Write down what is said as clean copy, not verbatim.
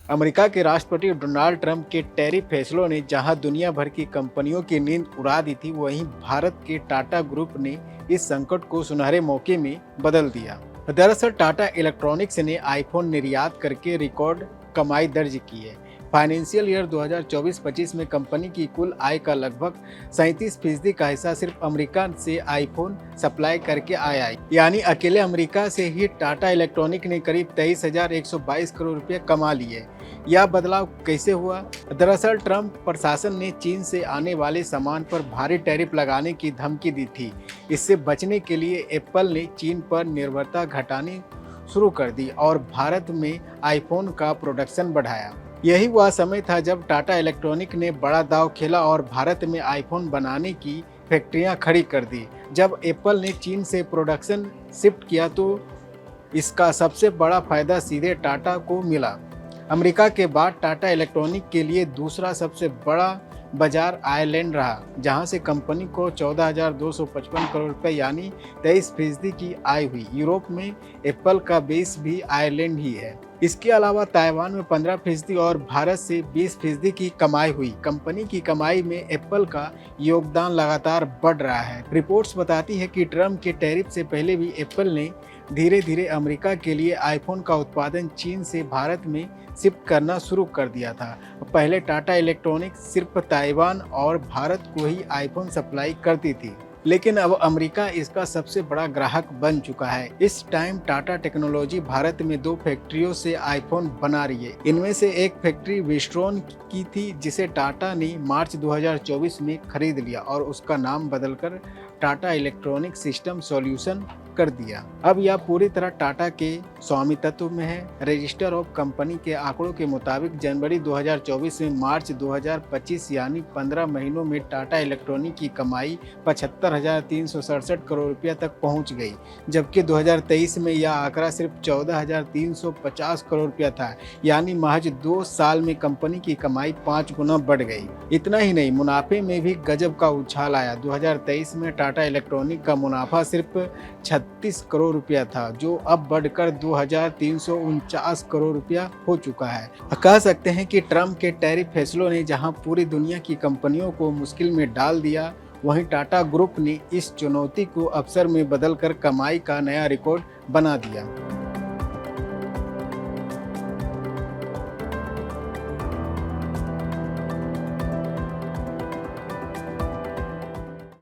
America के राष्ट्रपति Donald Trump के टैरिफ फैसलों ने जहां दुनिया भर की कंपनियों की नींद उड़ा दी थी, वहीं भारत के टाटा ग्रुप ने इस संकट को सुनहरे मौके में बदल दिया। दरअसल टाटा इलेक्ट्रॉनिक्स ने आईफोन निर्यात करके रिकॉर्ड कमाई दर्ज की है। फाइनेंशियल ईयर 2024-25 में कंपनी की कुल आय का लगभग 37% का हिस्सा सिर्फ अमेरिका से आईफोन सप्लाई करके आया है। यानी अकेले अमेरिका से ही टाटा इलेक्ट्रॉनिक ने करीब 23,122 करोड़ रुपए कमा लिए। यह बदलाव कैसे हुआ? दरअसल ट्रंप प्रशासन ने चीन से आने वाले सामान पर भारी टैरिफ लगाने की धमकी दी थी। इससे बचने के लिए एप्पल ने चीन पर निर्भरता घटानी शुरू कर दी और भारत में आईफोन का प्रोडक्शन बढ़ाया। यही वह समय था जब टाटा इलेक्ट्रॉनिक ने बड़ा दांव खेला और भारत में आईफोन बनाने की फैक्ट्रियां खड़ी कर दी। जब एप्पल ने चीन से प्रोडक्शन शिफ्ट किया तो इसका सबसे बड़ा फायदा सीधे टाटा को मिला। अमेरिका के बाद टाटा इलेक्ट्रॉनिक के लिए दूसरा सबसे बड़ा बाजार आयरलैंड रहा, जहां से कंपनी को 14,255 करोड़ रुपए यानी 23% की आय हुई। यूरोप में एप्पल का बेस भी आयरलैंड ही है। इसके अलावा ताइवान में 15% और भारत से 20% की कमाई हुई। कंपनी की कमाई में एप्पल का योगदान लगातार बढ़ रहा है। रिपोर्ट्स बताती है कि ट्रंप के टैरिफ से पहले भी एप्पल ने धीरे धीरे अमेरिका के लिए आईफोन का उत्पादन चीन से भारत में शिफ्ट करना शुरू कर दिया था। पहले टाटा इलेक्ट्रॉनिक्स सिर्फ ताइवान और भारत को ही आईफोन सप्लाई करती थी, लेकिन अब अमेरिका इसका सबसे बड़ा ग्राहक बन चुका है। इस टाइम टाटा टेक्नोलॉजी भारत में 2 फैक्ट्रियों से आईफोन बना रही है। इनमें से एक फैक्ट्री विस्ट्रॉन की थी, जिसे टाटा ने मार्च 2024 में खरीद लिया और उसका नाम बदलकर टाटा इलेक्ट्रॉनिक सिस्टम सॉल्यूशन कर दिया। अब यह पूरी तरह टाटा के स्वामित्व में है। रजिस्टर ऑफ कंपनी के आंकड़ों के मुताबिक जनवरी 2024 में मार्च 2025 यानी 15 महीनों में टाटा इलेक्ट्रॉनिक की कमाई 75,367 करोड़ रुपया तक पहुंच गई, जबकि 2023 में यह आंकड़ा सिर्फ 14,350 करोड़ रुपया था। यानी महज 2 साल में कंपनी की कमाई 5 गुना बढ़ गई। इतना ही नहीं, मुनाफे में भी गजब का उछाल आया। 2023 में टाटा इलेक्ट्रॉनिक का मुनाफा सिर्फ 36 करोड़ रुपया था, जो अब बढ़कर 2,349 करोड़ रुपया हो चुका है। कह सकते हैं कि ट्रंप के टैरिफ फैसलों ने जहां पूरी दुनिया की कंपनियों को मुश्किल में डाल दिया, वहीं टाटा ग्रुप ने इस चुनौती को अवसर में बदलकर कमाई का नया रिकॉर्ड बना दिया।